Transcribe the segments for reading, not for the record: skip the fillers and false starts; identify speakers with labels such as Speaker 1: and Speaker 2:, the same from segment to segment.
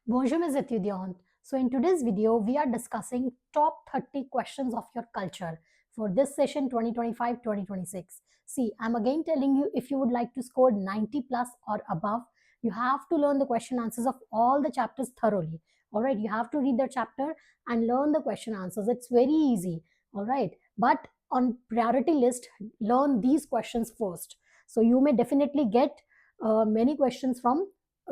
Speaker 1: Bonjour mes étudiants. So in today's video, we are discussing top 30 questions of your culture for this session 2025-2026. See, I'm again telling you, if you would like to score 90 plus or above, you have to learn the question answers of all the chapters thoroughly. All right, you have to read the chapter and learn the question answers. It's very easy. All right, but on priority list, learn these questions first. So you may definitely get many questions from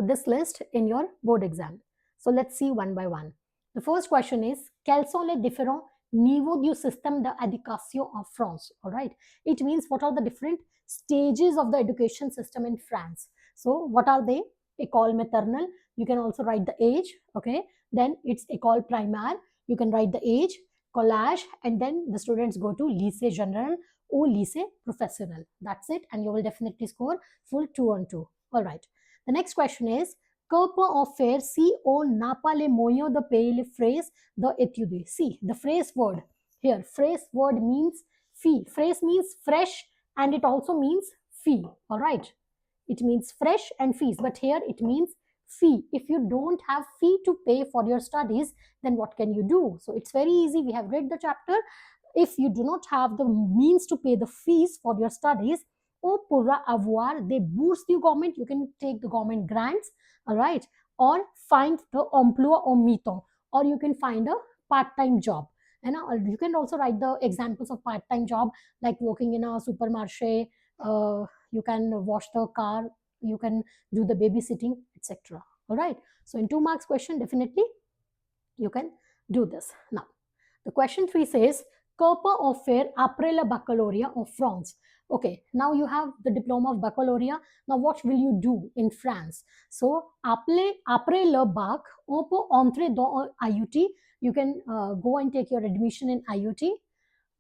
Speaker 1: this list in your board exam. So let's see one by one. The first question is, quels sont les différents niveaux du système d'éducation en France? All right. It means what are the different stages of the education system in France. So what are they? École maternelle. You can also write the age. Okay. Then it's école primaire. You can write the age, collège, and then the students go to lycée général or lycée professionnel. That's it. And you will definitely score full 2 on 2. All right. The next question is, que peut en faire si on n'a pas les moyens de payer les frais d'études? See, the phrase word here, phrase word means fee. Phrase means fresh and it also means fee. All right. It means fresh and fees, but here it means fee. If you don't have fee to pay for your studies, then what can you do? So it's very easy. We have read the chapter. If you do not have the means to pay the fees for your studies, on pourra avoir des bourses du government. You can take the government grants, all right, or find the emploi en mi-temps, or you can find a part-time job. And you can also write the examples of part-time job like working in a supermarché. You can wash the car, you can do the babysitting, etc. All right. So in 2 marks question, definitely you can do this. Now, the question 3 says, que peut on faire après le baccalauréat en France? Okay, now you have the diploma of baccalaureate. Now, what will you do in France? So, après le bac, on peut entrer dans IUT. You can go and take your admission in IUT,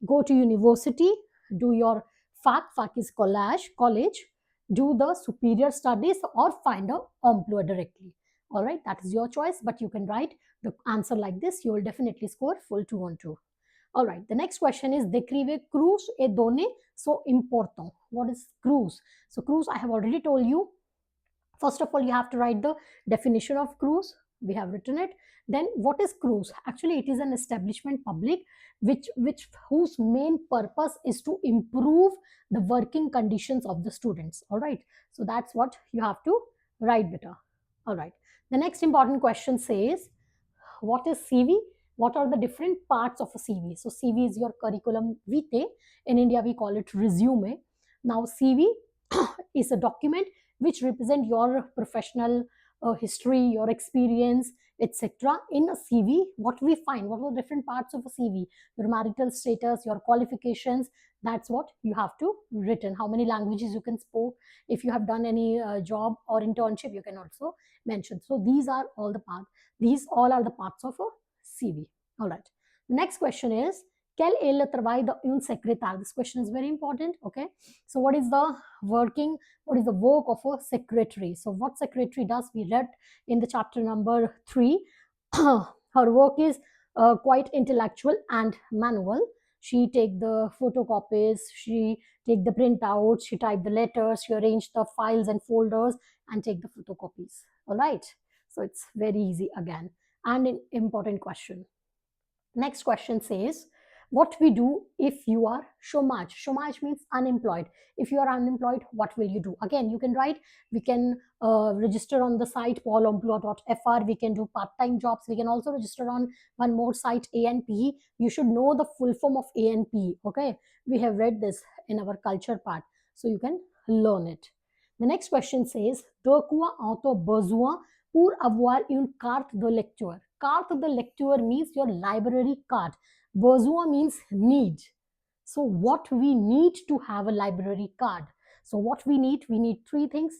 Speaker 1: go to university, do your fac is college, do the superior studies or find a emploi directly. All right, that is your choice, but you can write the answer like this. You will definitely score full 2 on 2. All right, the next question is, décrivez cruise et données so important. What is cruise? So cruise, I have already told you. First of all, you have to write the definition of cruise. We have written it. Then what is cruise? Actually, it is an establishment public which whose main purpose is to improve the working conditions of the students. All right. So that's what you have to write better. All right. The next important question says, what is CV? What are the different parts of a CV? So CV is your curriculum vitae. In India, we call it resume. Now, CV is a document which represent your professional history, your experience, etc. In a CV, what we find, what are the different parts of a CV? Your marital status, your qualifications. That's what you have to written. How many languages you can speak. If you have done any job or internship, you can also mention. So these are all the parts. These all are the parts of a CV. All right. Next question is, quel est le travail d'un secrétaire? This question is very important. Okay. So what is the what is the work of a secretary? So what secretary does, we read in the chapter number 3. Her work is quite intellectual and manual. She take the photocopies, she take the printouts, she type the letters, she arrange the files and folders and take the photocopies. All right. So it's very easy again and an important question. Next question says, what we do if you are chômage? Chômage means unemployed. If you are unemployed, what will you do? Again, you can write, we can register on the site paulemploi.fr. We can do part-time jobs. We can also register on one more site, ANP. You should know the full form of ANP. Okay, we have read this in our culture part, so you can learn it. The next question says, de quoi ont besoin pour avoir une carte de lecture? Carte de lecture means your library card. Besoin means need. So what we need to have a library card? So what we need 3 things.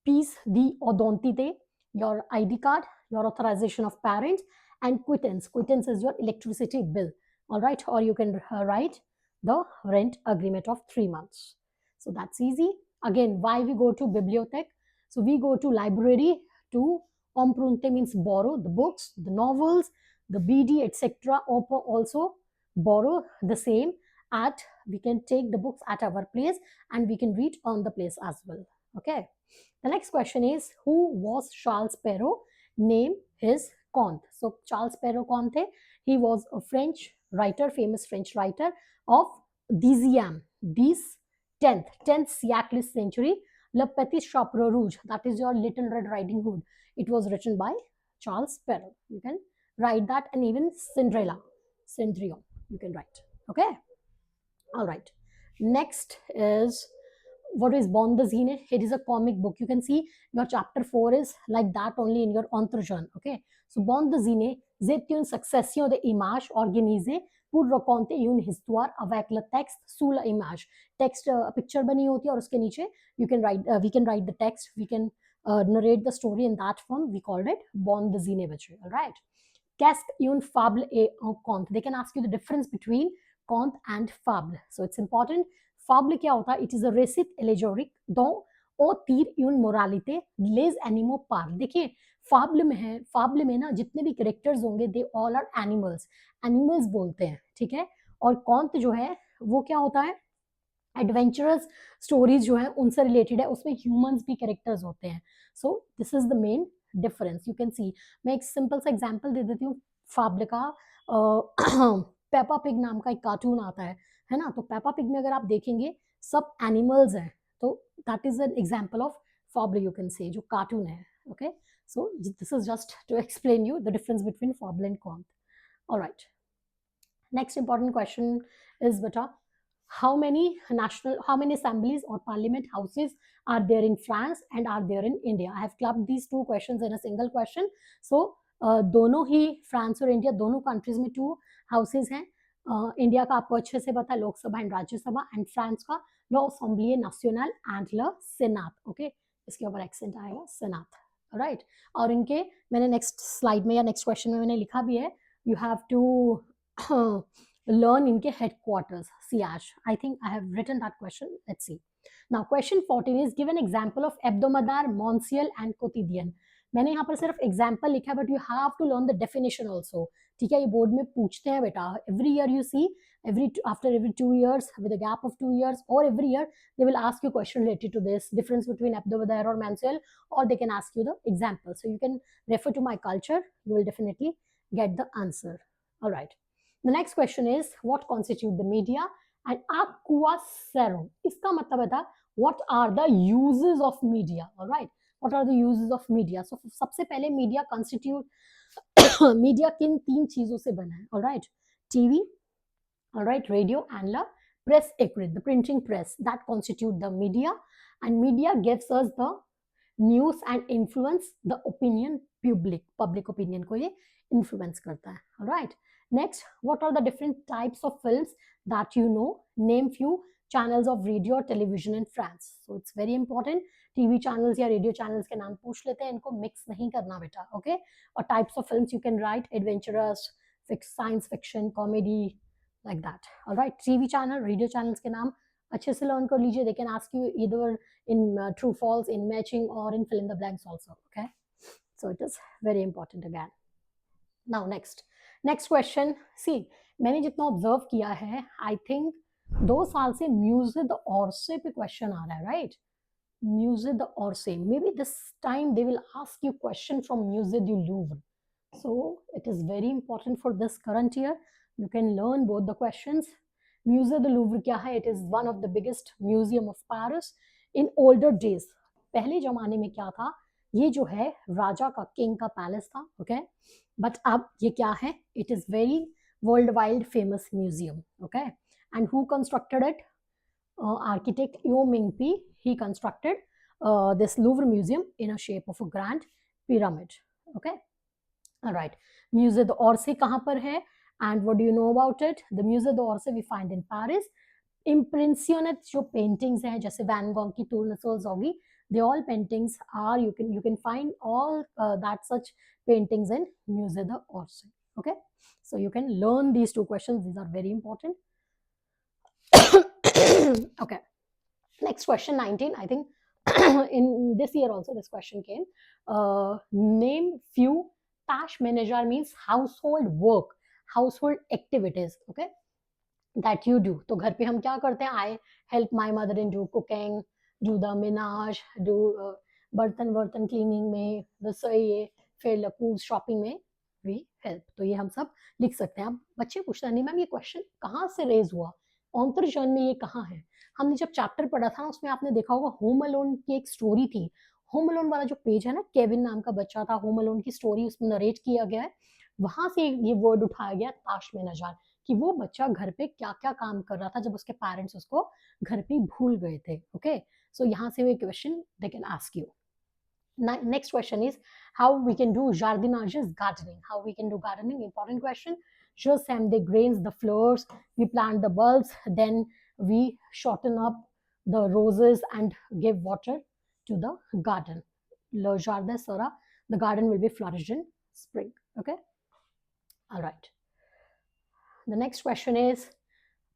Speaker 1: Piece d'identité, your ID card, your authorization of parents, and quittance. Quittance is your electricity bill. All right, or you can write the rent agreement of 3 months. So that's easy. Again, why we go to bibliothèque? So we go to library to emprunter means borrow the books, the novels, the BD, etc. Also borrow the same at, we can take the books at our place and we can read on the place as well. Okay. The next question is, who was Charles Perrault? Name his conte. So Charles Perrault कौन थे? He was a French writer, famous French writer of 10th century. Le Petit Chapeau Rouge, that is your Little Red Riding Hood. It was written by Charles Perrault. You can write that, and even Cendrillon, you can write. Okay. All right. Next is, what is Bond the Zine? It is a comic book. You can see your chapter 4 is like that only in your Entrejeune. Okay. So Bond the Zine, c'est une succession de images organisées pour raconter une histoire avec le texte sous la image. Text picture bani hoti hai aur uske niche you can write we can write the text, we can narrate the story in that form. We called it Bond the Zine bache. All right. Qu'est-ce une fable et un conte? They can ask you the difference between conte and fable. So it's important. Fable क्या होता है? It is a récit élégiaque dont au tire une moralité les animaux parlent. देखिए फाब्ल में है, फाब्ल में ना जितने भी करेक्टर्स होंगे they all are animals, animals बोलते हैं, ठीक है. और कॉन्ट जो है वो क्या होता है? एडवेंचरस स्टोरीज जो है उनसे रिलेटेड है, उसमें ह्यूमंस भी कैरेक्टर्स होते हैं. सो this is the main difference. You can see, मैं एक सिंपल सा एग्जांपल दे देती हूँ फाब्ल का. पेपा पिग नाम का एक कार्टून आता है ना. तो पेपा पिग में अगर आप देखेंगे सब एनिमल्स हैं, तो that is an example of fable, you can say, जो कार्टून है. Okay, so this is just to explain you the difference between fable and count. Alright, next important question is बेटा, how many assemblies or parliament houses are there in France and are there in India? I have clubbed these two questions in a single question. So दोनों ही France और India दोनों countries में 2 houses हैं. India का आपको अच्छे से पता है, Lok Sabha and Rajya Sabha, and France का लो असेंबली नेशनल एंड ल सेनात. ओके, इसके ऊपर एक्सेंट आएगा सेनात. राइट. और इनके मैंने नेक्स्ट स्लाइड में या नेक्स्ट क्वेश्चन में मैंने लिखा भी है, यू हैव टू learn इनके headquarters, siège. I think I have written that question. Let's see. Now question 14 is, give an example of hebdomadaire, mensuel and quotidien. मैंने यहाँ पर सिर्फ एग्जाम्पल लिखा है, but you have to learn the definition also. ठीक है, ये board में पूछते हैं बेटा. Every year you see, after every 2 years with a gap of 2 years, or every year they will ask you question related to this difference between hebdomadaire or mensuel, or they can ask you the example. So you can refer to my culture, you will definitely get the answer. All right. The next question is, what constitute the media? And aquasero, इसका मतलब है था what are the uses of media? All right, what are the uses of media? So सबसे पहले media constitute media किन 3 चीजों से बना है? All right, TV, all right, radio, and the press écrite, the printing press, that constitute the media. And media gives us the news and influence the opinion, public opinion को ये influence करता है. All right. Next, what are the different types of films that you know? Name few channels of radio or television in France. So it's very important. TV channels या radio channels के नाम पूछ लेते हैं, इनको mix नहीं करना बेटा. Okay? और types of films you can write adventurous, science fiction, comedy, like that. All right. TV channel, radio channels के नाम अच्छे से learn कर लीजिए. They can ask you either in true false, in matching, or in fill in the blanks also. Okay? So it is very important again. Now next question. See, मैंने जितना observe किया है, आई थिंक 2 साल से music the ऑर्से पे question आ रहा है. Right, music the Orsay. May be this time they will ask you question from music the Louvre. So it is very important for this current year. You can learn both the questions. Music the Louvre क्या है? It is one of the biggest museum of Paris. In older days, पहले जमाने में क्या था, ये जो है राजा का, किंग का पैलेस था. ओके, बट अब ये क्या है? It is very world wide famous museum. Okay, and who constructed it? Architect Ieoh Ming Pei. He constructed this Louvre museum in a shape of a grand pyramid. Okay, alright. Museum d'Orsay कहाँ पर है, and what do you know about it? The museum d'Orsay we find in Paris. Impressionist जो paintings हैं, जैसे van Gogh की टूर्नसोल्स होगी, they all paintings are, you can find all that such paintings in Musée d'Orsay. Okay, so you can learn these 2 questions. These are very important. Okay, next question 19. I think in this year also this question came. Name few tâches ménagères, means household work, household activities. Okay, that you do. तो घर पे हम क्या करते हैं? I help my mother in do cooking, do the ménage, do बर्तन cleaning में, रसोई फिर क्रूज शॉपिंग में वी हेल्प। तो ये हम सब लिख सकते हैं। अब बच्चे पूछते हैं नहीं मैम ये क्वेश्चन कहाँ से रेज हुआ, ऑन्तरजन में ये कहाँ है। हमने जब चैप्टर पढ़ा था ना उसमें आपने देखा होगा होम अलोन की एक स्टोरी थी। होम अलोन वाला जो पेज है ना, केविन नाम का बच्चा था, होम अलोन की स्टोरी उसमें नरेट किया गया है, वहां से ये वर्ड उठाया गया ताश में न जान, कि वो बच्चा घर पे क्या क्या काम कर रहा था जब उसके पेरेंट्स उसको घर पे भूल गए थे। ओके, सो यहाँ से वो question they can ask you. Next question is how we can do jardinage, gardening. How we can do gardening, important question. Just stem the grains, the flowers, we plant the bulbs, then we shorten up the roses and give water to the garden. Le jardin sera, the garden will be flourished in spring. Okay, all right. The next question is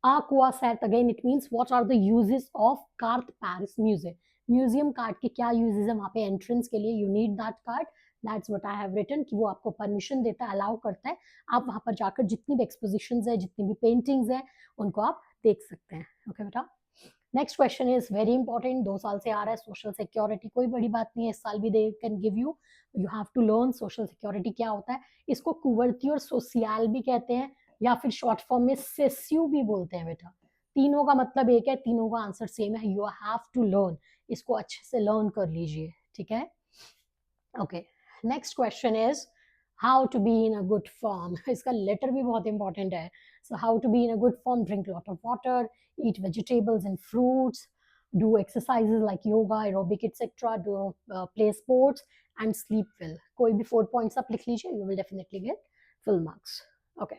Speaker 1: A quoi sert, again it means what are the uses of carte Paris Museum. Museum card के क्या uses है वहाँ पे entrance के लिए, you need that card, that's what I have written, कि वो आपको परमिशन देता है, अलाउ करता है, आप वहाँ पर जाकर जितनी भी एक्सपोजिशंस है, जितनी भी पेंटिंग्स है, उनको आप देख सकते हैं। ओके बेटा, next question is very important, 2 साल से आ रहा है, सोशल सिक्योरिटी, कोई बड़ी बात नहीं है, इस साल भी they can give you, you have to learn social security क्या होता है। इसको कुवर्ती और सोशियल भी कहते हैं, या फिर शॉर्ट फॉर्म में सेस्यू भी बोलते हैं बेटा। तीनों का मतलब एक है, तीनों का आंसर सेम है, यू हैव टू लर्न, इसको अच्छे से लर्न कर लीजिए, ठीक है। Okay, next question is how to be in a good form. इसका लेटर भी बहुत इंपॉर्टेंट है। So how to be in a good form, drink lot of water, eat vegetables and fruits, do exercises like yoga, aerobic, etc., do play sports and sleep well. कोई भी 4 points आप लिख लीजिए, you will definitely get full marks. Okay,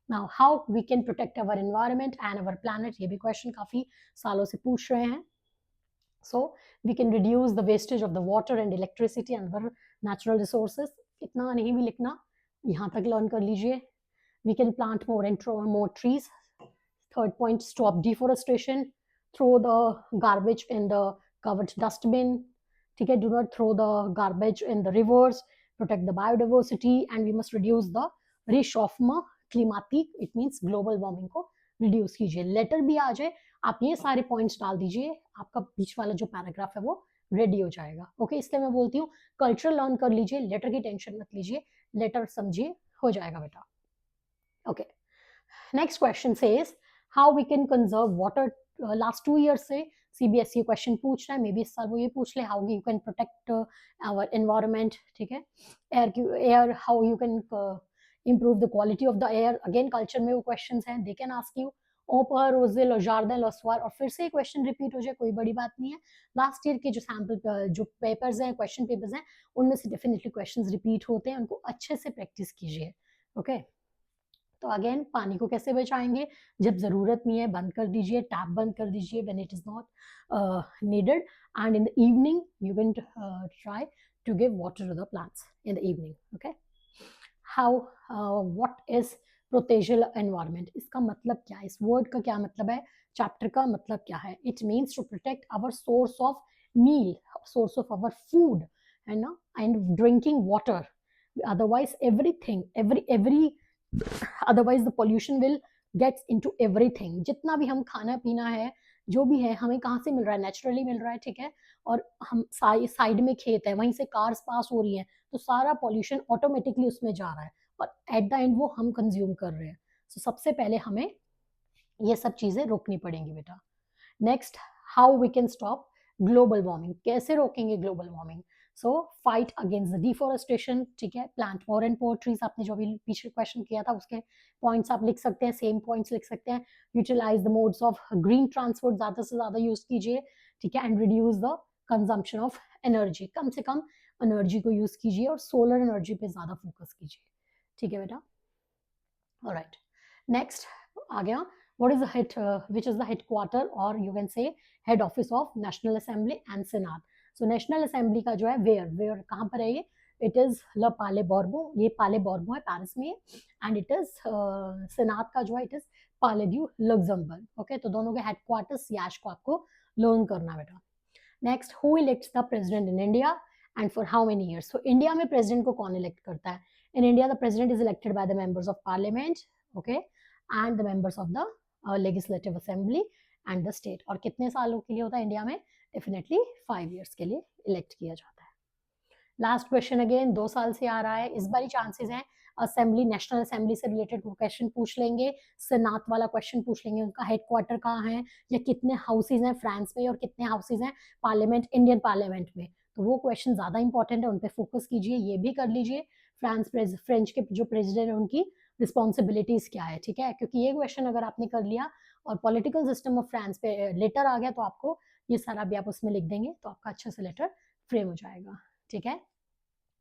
Speaker 1: now how we can protect our environment and our planet, ये भी question काफी सालों से पूछ रहे हैं। So we can reduce the wastage of the water and electricity and other natural resources. इतना नहीं भी लिखना, यहाँ तक learn कर लीजिए। We can plant more and more trees. Third point, stop deforestation, throw the garbage in the covered dustbin, ठीक है, do not throw the garbage in the rivers, protect the biodiversity, and we must reduce the réchauffement climatique, it means global warming को reduce कीजिए। Letter भी आ जाए, आप ये सारे points डाल दीजिए, आपका बीच वाला जो पैराग्राफ है वो रेडी हो जाएगा। ओके, इसलिए मैं बोलती हूँ कल्चर लर्न कर लीजिए, लेटर की टेंशन मत लीजिए, लेटर समझिए, हो जाएगा बेटा। Okay, next question says how we can conserve water. Last 2 years से CBSE क्वेश्चन पूछ रहा है, मे बी इस साल वो ये पूछ ले, how you can protect our environment, ठीक है, air how you can improve the quality of the air, again culture में वो क्वेश्चंस हैं, दे कैन आस्क यू ओपर रोजिल और जार्डन लॉसवार, और फिर से क्वेश्चन रिपीट हो जाए, कोई बड़ी बात नहीं है। लास्ट ईयर के जो सैम्पल जो पेपर्स हैं, क्वेश्चन पेपर्स हैं, उनमें से डेफिनेटली क्वेश्चंस रिपीट होते हैं, उनको अच्छे से प्रैक्टिस कीजिए। ओके, तो अगेन पानी को कैसे बचाएंगे, जब जरूरत नहीं है बंद कर दीजिए, टैप बंद कर दीजिए when it is not needed, and in the evening you can try to give water to the plants in the evening. Okay, how what is protection environment, इसका मतलब क्या है, इस वर्ड का क्या मतलब है, चैप्टर का मतलब क्या है। It means to protect our source of meal, source of our food, है ना, and drinking water, otherwise everything every otherwise the pollution will gets into everything। जितना भी हम खाना पीना है, जो भी है, हमें कहाँ से मिल रहा है, नेचुरली मिल रहा है, ठीक है, और हम साइड में खेत है, वहीं से कार्स पास हो रही हैं, तो सारा पॉल्यूशन ऑटोमेटिकली उसमें जा रहा है, और एट द एंड वो हम कंज्यूम कर रहे हैं। तो सबसे पहले हमें ये सब चीजें रोकनी पड़ेंगी बेटा। Next, how we can stop global warming, कैसे रोकेंगे global warming. So fight against the deforestation, ठीक है, plant more and more trees, आपने जो भी पीछे क्वेश्चन किया था उसके पॉइंट्स आप लिख सकते हैं, सेम पॉइंट्स लिख सकते हैं। Utilise the modes of green transport, ज्यादा से ज्यादा यूज कीजिए, ठीक है, and reduce the consumption of energy, कम से कम एनर्जी को यूज कीजिए, और सोलर एनर्जी पे ज्यादा फोकस कीजिए, ठीक है बेटा। ऑलराइट, नेक्स्ट आ गया, what is the head which is the headquarter or you can say head office of National Assembly and Senate। so National Assembly का जो है where कहाँ पर है ये, it is Le Palais Bourbon, ये Palais Bourbon है पेरिस में, and it is Senate का जो है it is Palais du Luxembourg। Okay, तो दोनों के हेडक्वार्टर्स याश को आपको लर्न करना बेटा। Next, who elects the president in India and for how many years। so India में प्रेसिडेंट को कौन इलेक्ट करता है, in India the president is elected by the members of parliament, okay, and the members of the legislative assembly and the state, और कितने सालों के लिए होता है इंडिया में, डेफिनेटली 5 years के लिए इलेक्ट किया जाता है। लास्ट क्वेश्चन अगेन 2 साल से आ रहा है, इस बार ही चांसेस हैं असेंबली, नेशनल असेंबली से रिलेटेड क्वेश्चन पूछ लेंगे, सेनात वाला क्वेश्चन पूछ लेंगे, उनका हेडक्वार्टर कहाँ है, या कितने हाउसेज हैं फ्रांस में और कितने हाउसेज हैं पार्लियामेंट, इंडियन पार्लियामेंट में, तो वो क्वेश्चन ज़्यादा इंपॉर्टेंट है, उन पर फोकस कीजिए, ये भी कर लीजिए। फ्रेंच के जो प्रेसिडेंट है उनकी रिस्पॉन्सिबिलिटीज़ क्या है, ठीक है, क्योंकि ये क्वेश्चन अगर आपने कर लिया और पॉलिटिकल सिस्टम ऑफ फ्रांस पे लेटर आ गया तो आपको ये सारा भी आप उसमें लिख देंगे तो आपका अच्छे से लेटर फ्रेम हो जाएगा, ठीक है।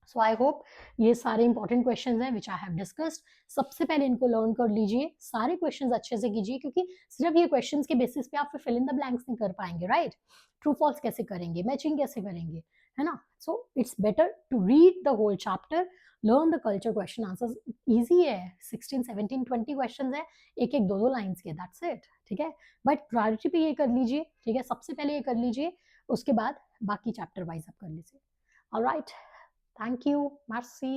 Speaker 1: सो आई होप ये सारे इंपॉर्टेंट क्वेश्चंस हैं विच आई हैव डिस्कस्ड। सबसे पहले इनको लर्न कर लीजिए, सारे क्वेश्चंस अच्छे से कीजिए, क्योंकि सिर्फ ये क्वेश्चंस के बेसिस पे आप फिर फिल इन द ब्लैंक्स नहीं कर पाएंगे, राइट। ट्रू फॉल्स कैसे करेंगे, मैचिंग कैसे करेंगे, है ना। So it's better to read the whole chapter, learn the culture, question answers easy है, 16 17 20 क्वेश्चंस है, एक एक दो दो लाइंस के, दैट्स इट, ठीक है। बट प्रायोरिटी पे ये कर लीजिए, ठीक है, सबसे पहले ये कर लीजिए, उसके बाद बाकी चैप्टर वाइज आप कर लीजिए। Alright, thank you, merci।